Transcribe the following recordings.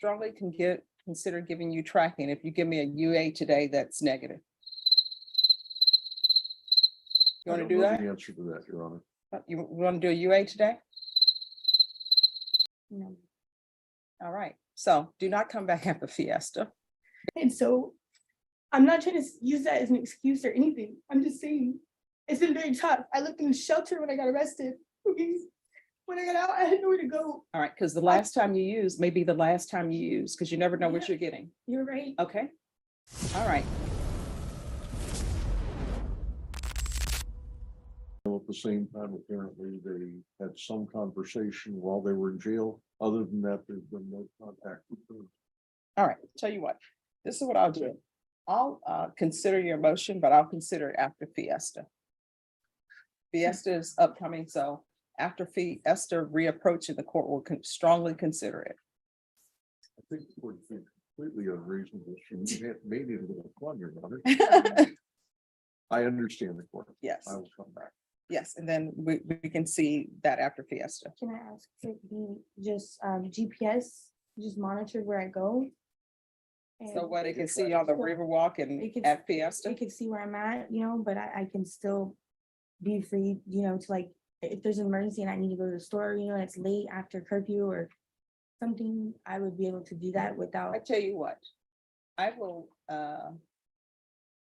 strongly consider giving you tracking if you give me a UA today that's negative. You want to do that? The answer to that, Your Honor. You want to do a UA today? No. All right. So do not come back after Fiesta. And so I'm not trying to use that as an excuse or anything. I'm just saying it's been very tough. I lived in a shelter when I got arrested. Okay. When I got out, I had nowhere to go. All right, because the last time you use may be the last time you use, because you never know what you're getting. You're right. Okay. All right. At the same time, apparently they had some conversation while they were in jail. Other than that, there's been no contact with them. All right. Tell you what, this is what I'll do. I'll consider your motion, but I'll consider it after Fiesta. Fiesta is upcoming, so after Fiesta reapproaching the court, will strongly consider it. I think it would be completely unreasonable. She made it a little fun, Your Honor. I understand the court. Yes, I will come back. yes, and then we can see that after Fiesta. Can I ask if the just GPS just monitor where I go? So what, they can see you on the Riverwalk and They can- at Fiesta? They can see where I'm at, but I can still be free, to like, if there's an emergency and I need to go to the store, and it's late after curfew or something, I would be able to do that without. I tell you what, I will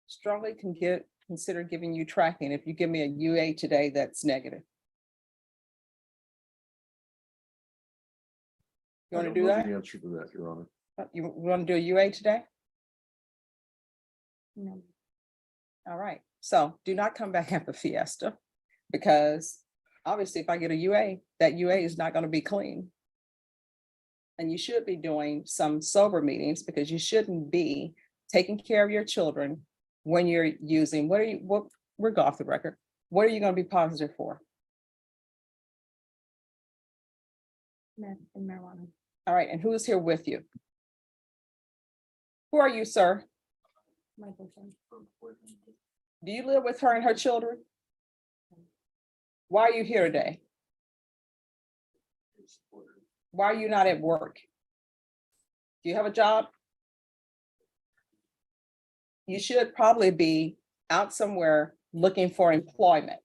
strongly consider giving you tracking if you give me a UA today that's negative. You want to do that? The answer to that, Your Honor. You want to do a UA today? No. All right, so do not come back after Fiesta, because obviously if I get a UA, that UA is not going to be clean. And you should be doing some sober meetings, because you shouldn't be taking care of your children when you're using, we're off the record. What are you going to be positive for? Meth and marijuana. All right, and who is here with you? Who are you, sir? My boyfriend. Do you live with her and her children? Why are you here today? Why are you not at work? Do you have a job? You should probably be out somewhere looking for employment.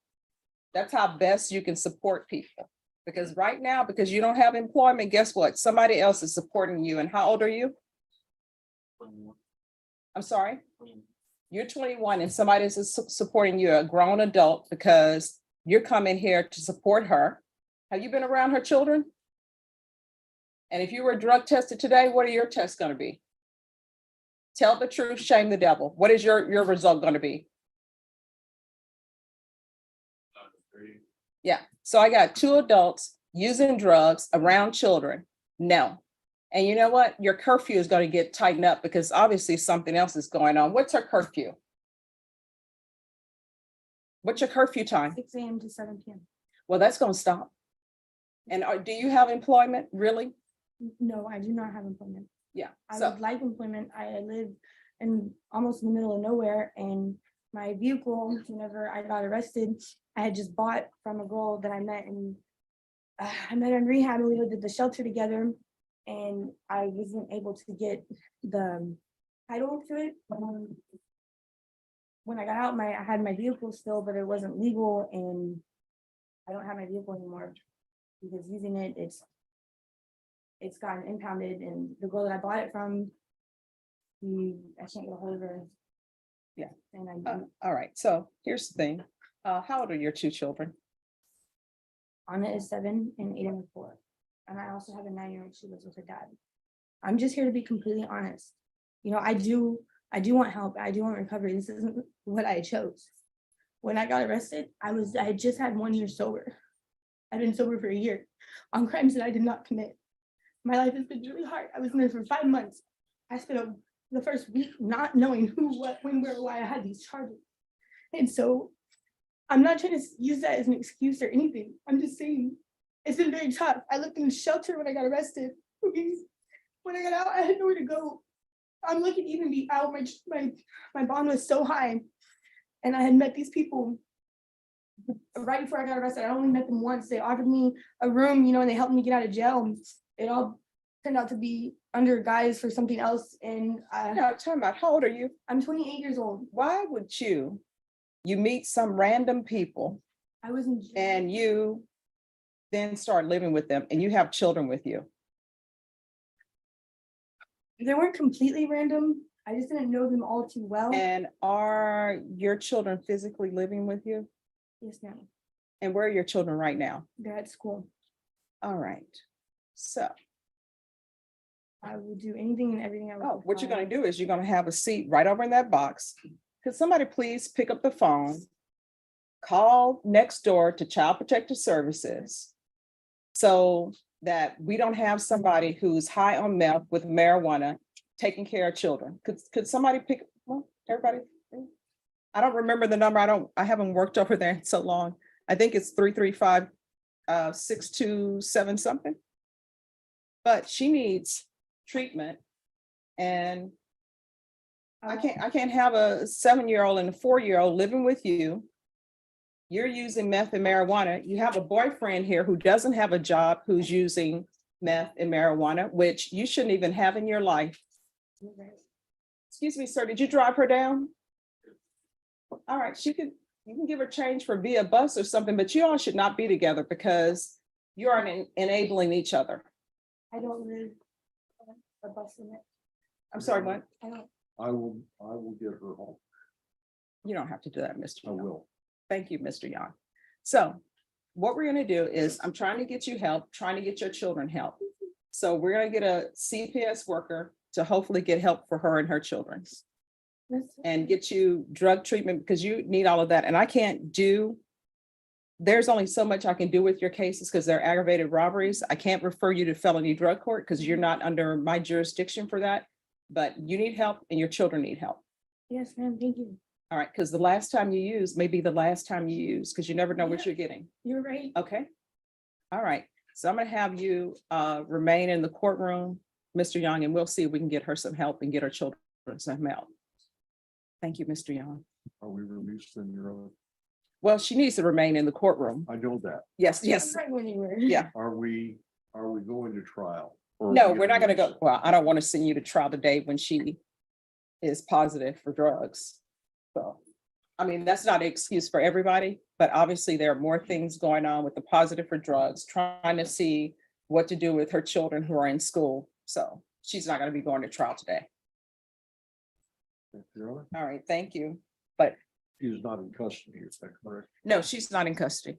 That's how best you can support people. Because right now, because you don't have employment, guess what? Somebody else is supporting you. And how old are you? I'm sorry? You're 21 and somebody is supporting you, a grown adult, because you're coming here to support her. Have you been around her children? And if you were drug tested today, what are your tests going to be? Tell the truth, shame the devil. What is your result going to be? Yeah, so I got 2 adults using drugs around children. No. And you know what? Your curfew is going to get tightened up, because obviously something else is going on. What's her curfew? What's your curfew time? 6 a.m. to 7 p.m. Well, that's going to stop. And do you have employment, really? No, I do not have employment. Yeah, I so, would like employment. I live in almost in the middle of nowhere, and my vehicle, whenever I got arrested, I had just bought from a girl that I met in rehab, and we lived at the shelter together, and I wasn't able to get the title to it. When I got out, I had my vehicle still, but it wasn't legal, and I don't have my vehicle anymore because using it, it's gotten impounded, and the girl that I bought it from, I can't get a hold of her. Yeah. And all right. So here's the thing. How old are your 2 children? Anna is 7 and Aiden is 4. And I also have a 9-year-old. She lives with her dad. I'm just here to be completely honest. I do want help. I do want recovery. This isn't what I chose. When I got arrested, I had just had 1 year sober. I've been sober for a year on crimes that I did not commit. My life has been really hard. I was in there for 5 months. I spent the first week not knowing who, what, when, where, why I had these charges. And so I'm not trying to use that as an excuse or anything. I'm just saying it's been very tough. I lived in a shelter when I got arrested. Okay. When I got out, I had nowhere to go. I'm lucky to even be out. My bond was so high. And I had met these people right before I got arrested. I only met them once. They offered me a room, and they helped me get out of jail. It all turned out to be under guise for something else, and No, talking about, how old are you? I'm 28 years old. Why would you meet some random people I was in jail. and you then start living with them and you have children with you? They weren't completely random. I just didn't know them all too well. And are your children physically living with you? Yes, ma'am. And where are your children right now? They're at school. All right. So, I will do anything and everything I oh, what you're gonna do is you're gonna have a seat right over in that box. Could somebody please pick up the phone? Call next door to Child Protective Services. So that we don't have somebody who's high on meth with marijuana taking care of children. Could somebody pick, well, everybody? I don't remember the number. I haven't worked over there in so long. I think it's 335 627 something. But she needs treatment. And I can't have a 7-year-old and a 4-year-old living with you. You're using meth and marijuana. You have a boyfriend here who doesn't have a job, who's using meth and marijuana, which you shouldn't even have in your life. Excuse me, sir, did you drive her down? All right, you can give her change for via bus or something, but you all should not be together because you are enabling each other. I don't live a bus limit. I'm sorry, what? I don't. I will get her home. You don't have to do that, Mr. I Young. will. Thank you, Mr. Young. So what we're gonna do is I'm trying to get you help, trying to get your children help. So we're gonna get a CPS worker to hopefully get help for her and her children and get you drug treatment because you need all of that. And I can't do, there's only so much I can do with your cases because they're aggravated robberies. I can't refer you to felony drug court because you're not under my jurisdiction for that. But you need help and your children need help. Yes, ma'am, thank you. All right, because the last time you use may be the last time you use because you never know what you're getting. You're right. Okay. All right. So I'm gonna have you remain in the courtroom, Mr. Young, and we'll see if we can get her some help and get her children some help. Thank you, Mr. Young. Are we released in your own? Well, she needs to remain in the courtroom. I know that. Yes, I'm yes, not going anywhere. yeah. Are we going to trial? Or are No, we we're not gonna go. released? Well, I don't want to send you to trial today when she is positive for drugs. So, I mean, that's not an excuse for everybody, but obviously there are more things going on with the positive for drugs, trying to see what to do with her children who are in school. So she's not gonna be going to trial today. Your Honor, All right, thank you. But she is not in custody, is that correct? no, she's not in custody.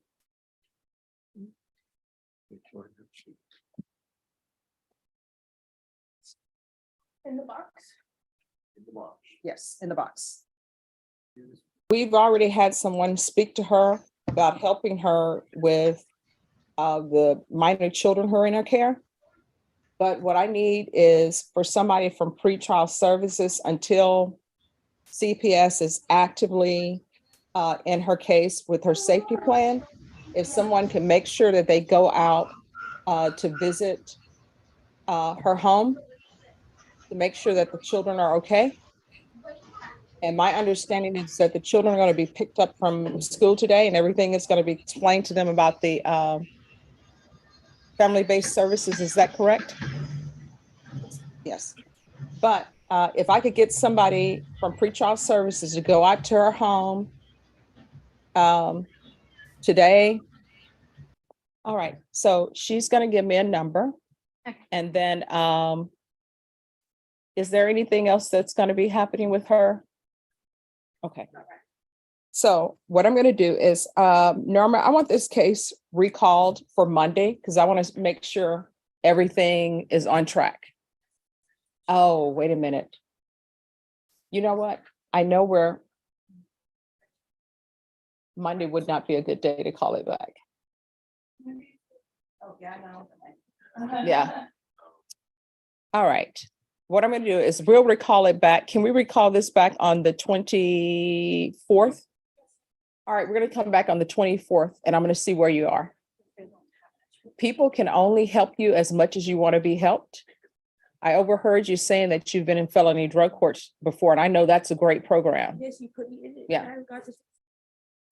In the box. In the box. Yes, in the box. We've already had someone speak to her about helping her with the minor children who are in her care. But what I need is for somebody from pretrial services until CPS is actively in her case with her safety plan. If someone can make sure that they go out to visit her home, to make sure that the children are okay. And my understanding is that the children are going to be picked up from school today and everything is going to be explained to them about the family-based services. Is that correct? Yes. But if I could get somebody from pretrial services to go out to her home today. All right. So she's going to give me a number. Okay. And then is there anything else that's going to be happening with her? Okay. So what I'm going to do is, Norma, I want this case recalled for Monday because I want to make sure everything is on track. Oh, wait a minute. You know what? I know where Monday would not be a good day to call it back. Oh, yeah, no. Yeah. All right. What I'm going to do is we'll recall it back. Can we recall this back on the 24th? All right, we're going to come back on the 24th and I'm going to see where you are. People can only help you as much as you want to be helped. I overheard you saying that you've been in felony drug courts before, and I know that's a great program. Yes, you put me in it. Yeah. I got to.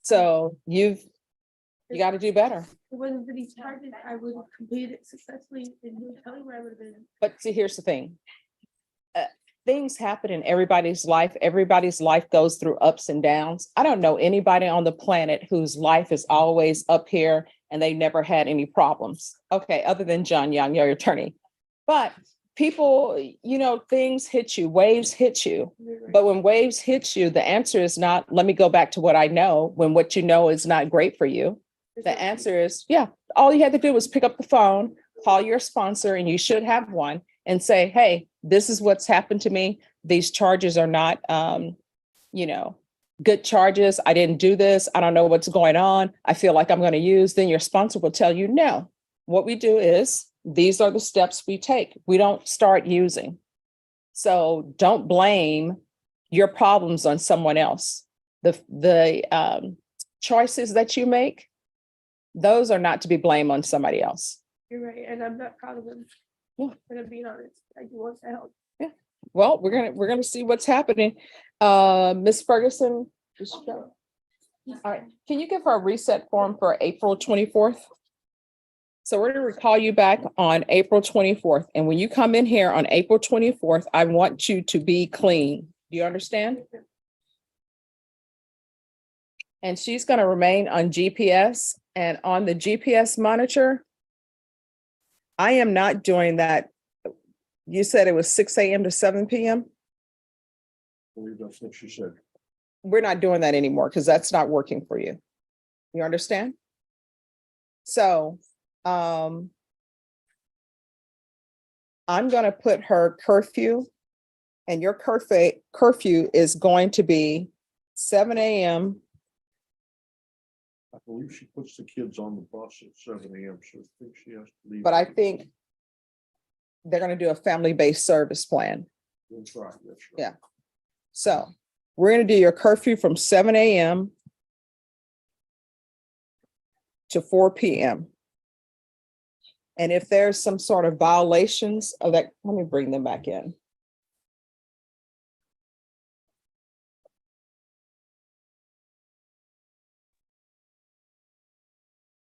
So you've You got to do better. If it wasn't for these charges, I would have completed it successfully and you tell me where I would have been. But see, here's the thing. Things happen in everybody's life. Everybody's life goes through ups and downs. I don't know anybody on the planet whose life is always up here and they never had any problems. Okay, other than John Young, your attorney. But people, things hit you, waves hit you. But when waves hit you, the answer is not, let me go back to what I know, when what you know is not great for you. The answer is, yeah, all you had to do was pick up the phone, call your sponsor, and you should have one, and say, hey, this is what's happened to me. These charges are not, good charges. I didn't do this. I don't know what's going on. I feel like I'm going to use. Then your sponsor will tell you, no, what we do is these are the steps we take. We don't start using. So don't blame your problems on someone else. The choices that you make, those are not to be blamed on somebody else. You're right, and I'm not proud of them. Yeah. And I'm being honest, I do want to help. Well, we're gonna see what's happening. Ms. Ferguson. All right, can you give her a reset form for April 24th? So we're gonna call you back on April 24th. And when you come in here on April 24th, I want you to be clean. Do you understand? And she's gonna remain on GPS, and on the GPS monitor, I am not doing that. You said it was 6 a.m. to 7 p.m. I believe that's what she said. We're not doing that anymore because that's not working for you. You understand? So I'm going to put her curfew, and your curfew is going to be 7 a.m. I believe she puts the kids on the bus at 7 a.m. So I think she has to leave. But I think they're going to do a family-based service plan. That's right. That's right. Yeah. So we're going to do your curfew from 7 a.m. to 4 p.m. And if there's some sort of violations of that, let me bring them back in.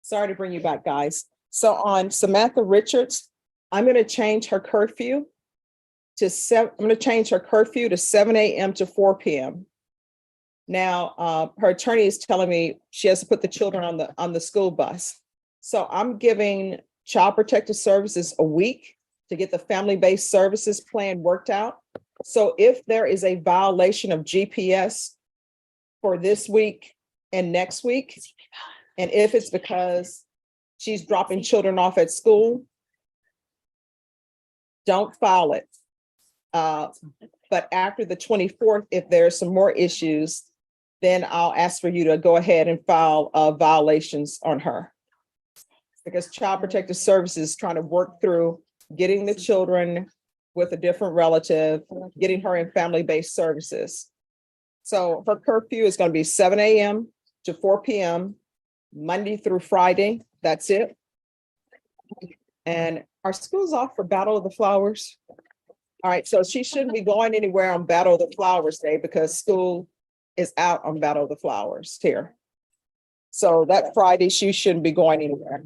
Sorry to bring you back, guys. So on Samantha Richards, I'm going to change her curfew to 7. I'm going to change her curfew to 7 a.m. to 4 p.m. Now, her attorney is telling me she has to put the children on the school bus. So I'm giving Child Protective Services a week to get the family-based services plan worked out. So if there is a violation of GPS for this week and next week, and if it's because she's dropping children off at school, don't file it. But after the 24th, if there's some more issues, then I'll ask for you to go ahead and file violations on her. Because Child Protective Services is trying to work through getting the children with a different relative, getting her in family-based services. So her curfew is going to be 7 a.m. to 4 p.m. Monday through Friday. That's it. And our school's off for Battle of the Flowers. All right, so she shouldn't be going anywhere on Battle of the Flowers Day because school is out on Battle of the Flowers here. So that Friday, she shouldn't be going anywhere.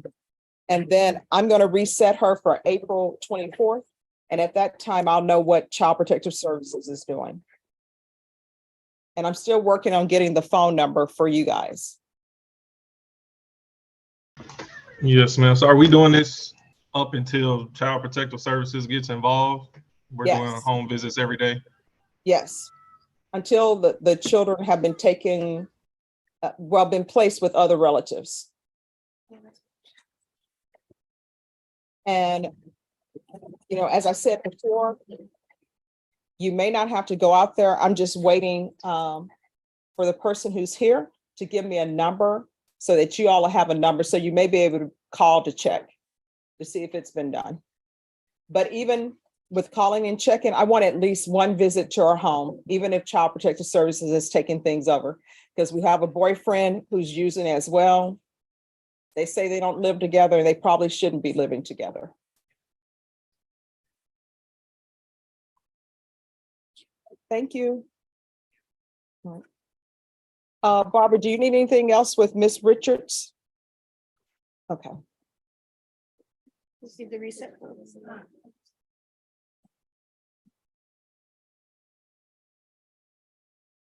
And then I'm going to reset her for April 24th. And at that time, I'll know what Child Protective Services is doing. And I'm still working on getting the phone number for you guys. Yes, ma'am. So are we doing this up until Child Protective Services gets involved? We're doing Yes. home visits every day? Yes, until the children have been taken, been placed with other relatives. And, as I said before, you may not have to go out there. I'm just waiting for the person who's here to give me a number so that you all have a number. So you may be able to call to check to see if it's been done. But even with calling and checking, I want at least one visit to our home, even if Child Protective Services is taking things over, because we have a boyfriend who's using as well. They say they don't live together and they probably shouldn't be living together. Thank you. Barbara, do you need anything else with Miss Richards? Okay. Let's see the reset.